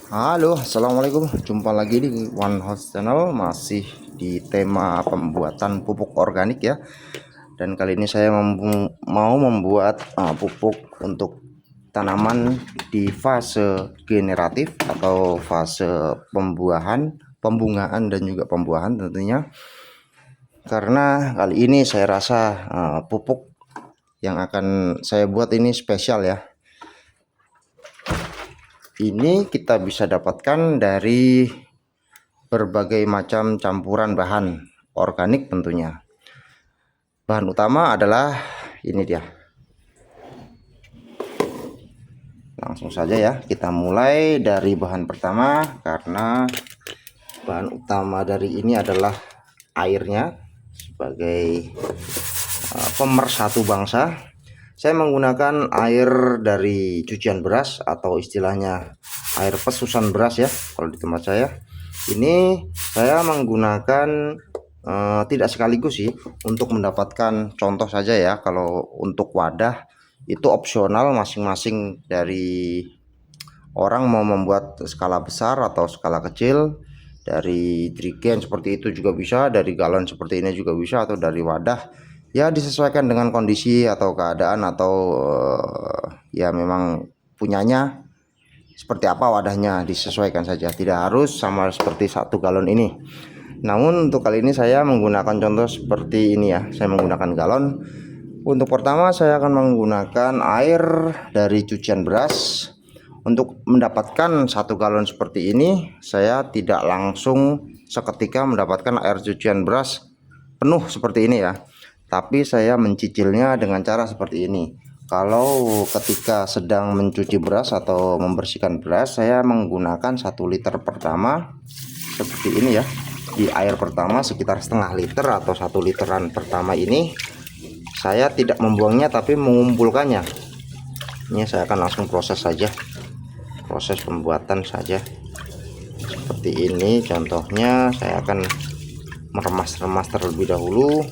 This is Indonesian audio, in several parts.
Halo, assalamualaikum. Jumpa lagi di One House Channel, masih di tema pembuatan pupuk organik ya. Dan kali ini saya mau membuat pupuk untuk tanaman di fase generatif atau fase pembuahan, pembungaan dan juga pembuahan tentunya. Karena kali ini saya rasa pupuk yang akan saya buat ini spesial ya. Ini kita bisa dapatkan dari berbagai macam campuran bahan organik tentunya. Bahan utama adalah ini dia. Langsung saja ya, kita mulai dari bahan pertama karena bahan utama dari ini adalah airnya sebagai pemersatu bangsa. Saya menggunakan air dari cucian beras atau istilahnya air pesusan beras ya kalau di tempat saya. Ini saya menggunakan tidak sekaligus sih, untuk mendapatkan contoh saja ya. Kalau untuk wadah itu opsional masing-masing dari orang, mau membuat skala besar atau skala kecil. Dari jerigen seperti itu juga bisa, dari galon seperti ini juga bisa, atau dari wadah ya, disesuaikan dengan kondisi atau keadaan atau ya memang punyanya seperti apa wadahnya, disesuaikan saja, tidak harus sama seperti 1 galon ini. Namun untuk kali ini saya menggunakan contoh seperti ini ya, saya menggunakan galon. Untuk pertama saya akan menggunakan air dari cucian beras. Untuk mendapatkan 1 galon seperti ini, saya tidak langsung seketika mendapatkan air cucian beras penuh seperti ini ya, tapi saya mencicilnya dengan cara seperti ini. Kalau ketika sedang mencuci beras atau membersihkan beras, saya menggunakan 1 liter pertama seperti ini ya. Di air pertama sekitar setengah liter atau 1 literan pertama ini, saya tidak membuangnya tapi mengumpulkannya. Ini saya akan langsung proses saja, proses pembuatan saja seperti ini. Contohnya saya akan meremas-remas terlebih dahulu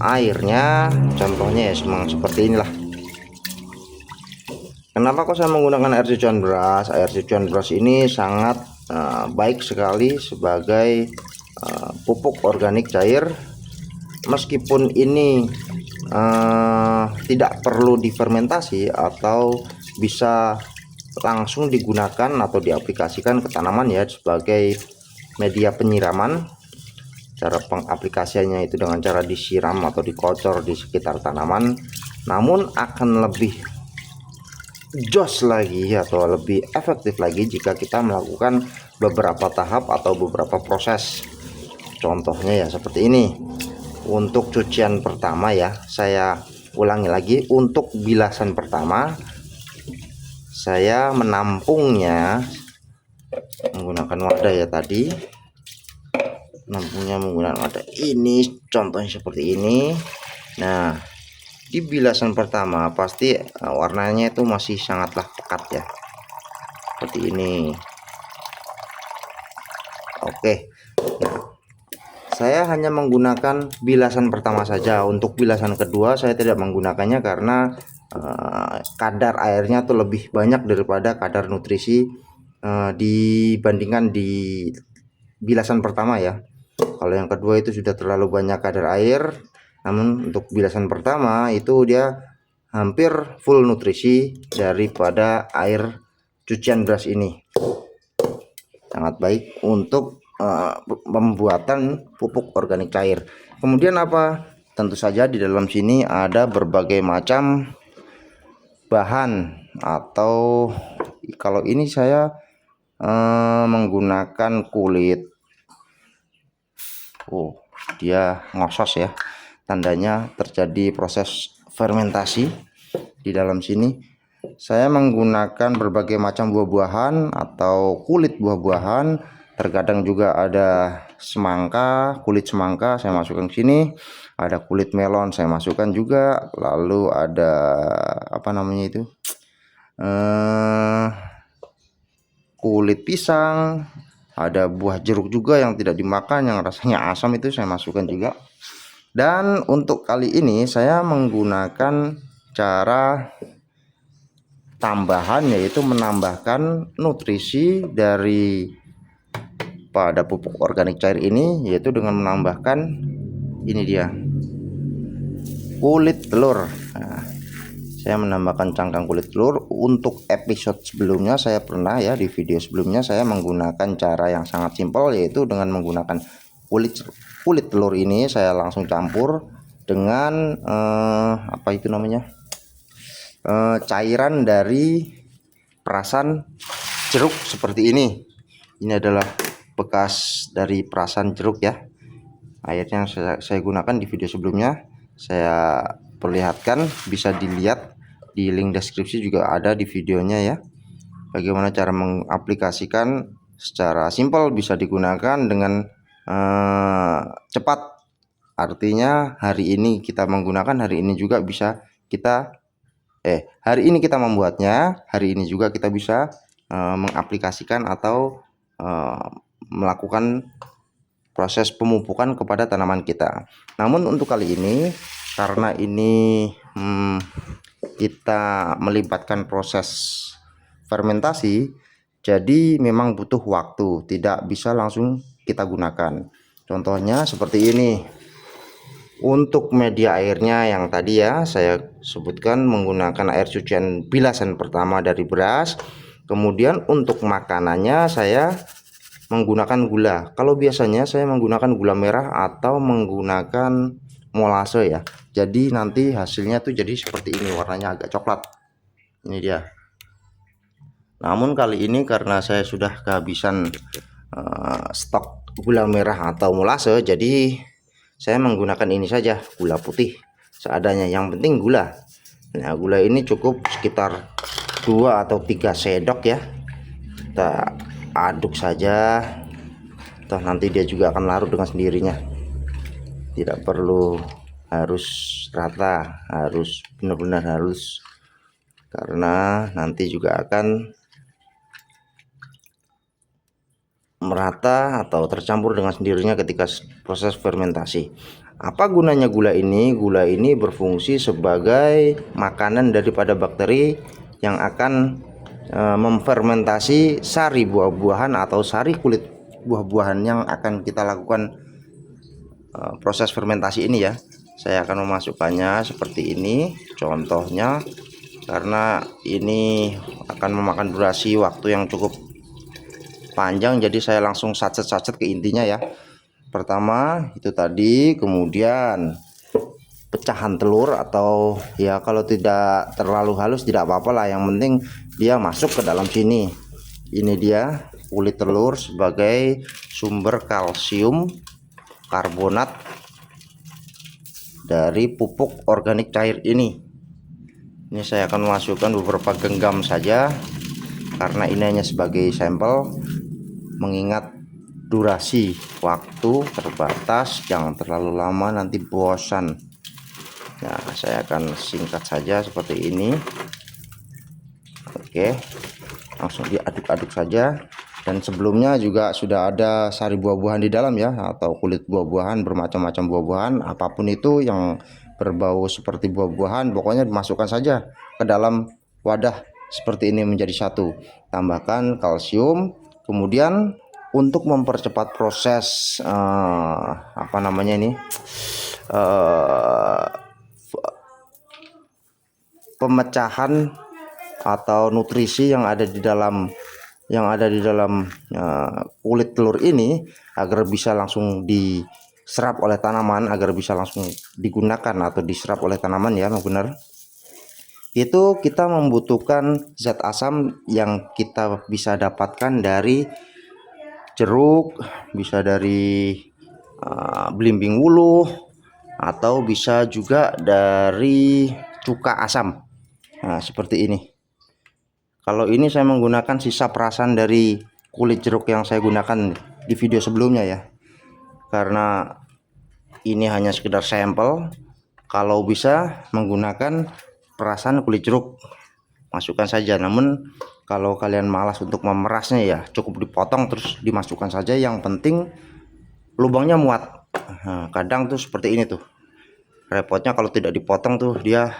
airnya, contohnya ya memang seperti inilah. Kenapa kok saya menggunakan air cucian beras? Air cucian beras ini sangat baik sekali sebagai pupuk organik cair. Meskipun ini tidak perlu difermentasi atau bisa langsung digunakan atau diaplikasikan ke tanaman ya, sebagai media penyiraman. Cara pengaplikasiannya itu dengan cara disiram atau dikocor di sekitar tanaman. Namun akan lebih jos lagi atau lebih efektif lagi jika kita melakukan beberapa tahap atau beberapa proses. Contohnya ya seperti ini. Untuk cucian pertama ya, saya ulangi lagi, untuk bilasan pertama saya menampungnya menggunakan wadah ya tadi. Menampungnya menggunakan wadah ini, contohnya seperti ini. Nah, di bilasan pertama pasti warnanya itu masih sangatlah pekat ya, seperti ini. Oke, nah, saya hanya menggunakan bilasan pertama saja. Untuk bilasan kedua saya tidak menggunakannya karena kadar airnya tuh lebih banyak daripada kadar nutrisi dibandingkan di bilasan pertama ya. Kalau yang kedua itu sudah terlalu banyak kadar air. Namun untuk bilasan pertama itu dia hampir full nutrisi daripada air cucian beras ini. Sangat baik untuk pembuatan pupuk organik cair. Kemudian apa? Tentu saja di dalam sini ada berbagai macam bahan, atau kalau ini saya menggunakan kulit. Dia ngosos ya, tandanya terjadi proses fermentasi di dalam sini. Saya menggunakan berbagai macam buah-buahan atau kulit buah-buahan. Terkadang juga ada semangka, kulit semangka saya masukkan ke sini. Ada kulit melon saya masukkan juga. Lalu ada apa namanya itu, kulit pisang. Ada buah jeruk juga yang tidak dimakan, yang rasanya asam, itu saya masukkan juga. Dan untuk kali ini saya menggunakan cara tambahan, yaitu menambahkan nutrisi dari pada pupuk organik cair ini, yaitu dengan menambahkan ini dia, kulit telur. Nah, saya menambahkan cangkang kulit telur. Untuk episode sebelumnya saya pernah ya, di video sebelumnya saya menggunakan cara yang sangat simpel, yaitu dengan menggunakan kulit telur ini saya langsung campur dengan apa itu namanya, cairan dari perasan jeruk seperti ini. Ini adalah bekas dari perasan jeruk ya. Airnya saya gunakan di video sebelumnya, saya perlihatkan, bisa dilihat di link deskripsi juga ada di videonya ya. Bagaimana cara mengaplikasikan secara simpel, bisa digunakan dengan cepat. Artinya hari ini kita menggunakan, hari ini juga bisa kita hari ini kita membuatnya, hari ini juga kita bisa mengaplikasikan atau melakukan proses pemupukan kepada tanaman kita. Namun untuk kali ini, karena ini kita melibatkan proses fermentasi, jadi memang butuh waktu, tidak bisa langsung kita gunakan. Contohnya seperti ini. Untuk media airnya yang tadi ya saya sebutkan menggunakan air cucian bilasan pertama dari beras. Kemudian untuk makanannya saya menggunakan gula. Kalau biasanya saya menggunakan gula merah atau menggunakan molase ya. Jadi nanti hasilnya tuh jadi seperti ini, warnanya agak coklat. Ini dia. Namun kali ini karena saya sudah kehabisan stok gula merah atau molase, jadi saya menggunakan ini saja, gula putih seadanya. Yang penting gula. Nah, gula ini cukup sekitar 2 atau 3 sendok ya. Kita aduk saja, toh nanti dia juga akan larut dengan sendirinya. Tidak perlu harus rata, harus benar-benar halus, karena nanti juga akan merata atau tercampur dengan sendirinya ketika proses fermentasi. Apa gunanya gula ini? Gula ini berfungsi sebagai makanan daripada bakteri yang akan memfermentasi sari buah-buahan atau sari kulit buah-buahan yang akan kita lakukan proses fermentasi ini ya. Saya akan memasukkannya seperti ini contohnya, karena ini akan memakan durasi waktu yang cukup panjang, jadi saya langsung sacet-sacet ke intinya ya. Pertama itu tadi, kemudian pecahan telur, atau ya kalau tidak terlalu halus tidak apa-apa lah, yang penting dia masuk ke dalam sini. Ini dia kulit telur sebagai sumber kalsium karbonat dari pupuk organik cair ini. Ini saya akan masukkan beberapa genggam saja, karena ini hanya sebagai sampel, mengingat durasi waktu terbatas, jangan terlalu lama nanti bosan. Nah, saya akan singkat saja seperti ini. Oke, langsung diaduk-aduk saja. Dan sebelumnya juga sudah ada sari buah-buahan di dalam ya, atau kulit buah-buahan, bermacam-macam buah-buahan, apapun itu yang berbau seperti buah-buahan, pokoknya dimasukkan saja ke dalam wadah seperti ini menjadi satu. Tambahkan kalsium. Kemudian untuk mempercepat proses apa namanya ini, pemecahan atau nutrisi yang ada di dalam kulit telur ini, agar bisa langsung diserap oleh tanaman, agar bisa langsung digunakan atau diserap oleh tanaman ya, benar. Itu kita membutuhkan zat asam yang kita bisa dapatkan dari jeruk, bisa dari belimbing wuluh, atau bisa juga dari cuka asam. Nah, seperti ini. Kalau ini saya menggunakan sisa perasan dari kulit jeruk yang saya gunakan di video sebelumnya ya, karena ini hanya sekedar sampel. Kalau bisa menggunakan perasan kulit jeruk, masukkan saja. Namun kalau kalian malas untuk memerasnya ya, cukup dipotong terus dimasukkan saja, yang penting lubangnya muat. Nah, kadang tuh seperti ini tuh, repotnya kalau tidak dipotong tuh dia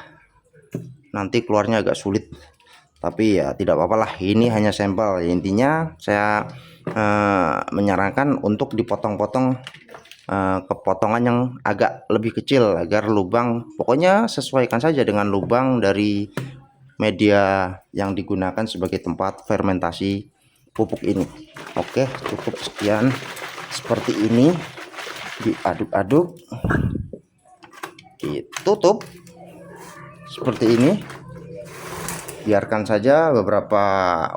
nanti keluarnya agak sulit. Tapi ya tidak apa-apa lah, ini hanya sampel. Intinya saya menyarankan untuk dipotong-potong ke potongan yang agak lebih kecil agar lubang, pokoknya sesuaikan saja dengan lubang dari media yang digunakan sebagai tempat fermentasi pupuk ini. Oke, cukup sekian. Seperti ini, diaduk-aduk, ditutup seperti ini, biarkan saja beberapa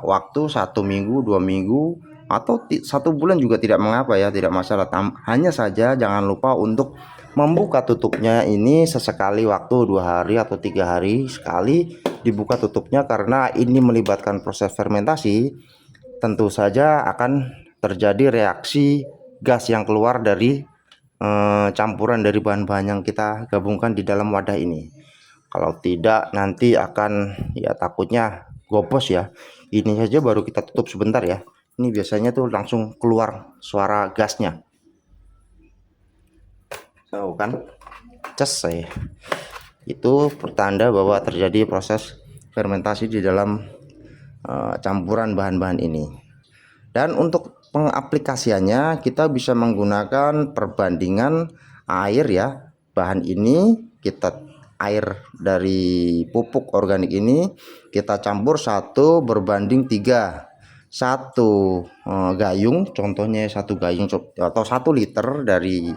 waktu, 1 minggu, 2 minggu, atau 1 bulan juga tidak mengapa ya, tidak masalah. Hanya saja jangan lupa untuk membuka tutupnya ini sesekali waktu, 2 hari atau 3 hari sekali dibuka tutupnya, karena ini melibatkan proses fermentasi. Tentu saja akan terjadi reaksi gas yang keluar dari campuran dari bahan-bahan yang kita gabungkan di dalam wadah ini. Kalau tidak nanti akan, ya takutnya gopos ya. Ini saja baru kita tutup sebentar ya, ini biasanya tuh langsung keluar suara gasnya. Tahu kan, ces saya. Itu pertanda bahwa terjadi proses fermentasi di dalam campuran bahan-bahan ini. Dan untuk pengaplikasiannya kita bisa menggunakan perbandingan air ya. Bahan ini air dari pupuk organik ini kita campur 1 berbanding 3. 1 gayung, contohnya 1 gayung atau 1 liter dari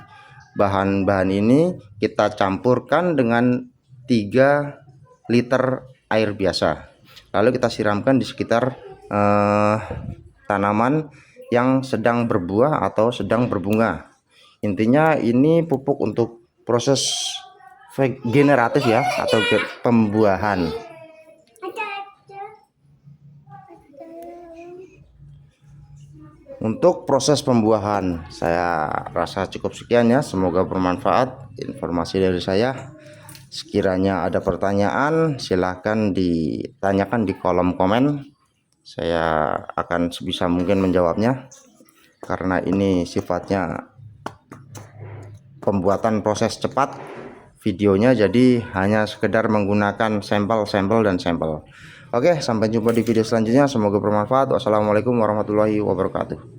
bahan-bahan ini kita campurkan dengan 3 liter air biasa, lalu kita siramkan di sekitar tanaman yang sedang berbuah atau sedang berbunga. Intinya ini pupuk untuk proses generatif ya, atau pembuahan. Untuk proses pembuahan saya rasa cukup sekian ya, semoga bermanfaat informasi dari saya. Sekiranya ada pertanyaan silahkan ditanyakan di kolom komen, saya akan sebisa mungkin menjawabnya, karena ini sifatnya pembuatan proses cepat videonya, jadi hanya sekedar menggunakan sampel dan sampel. Oke, sampai jumpa di video selanjutnya, semoga bermanfaat. Wassalamualaikum warahmatullahi wabarakatuh.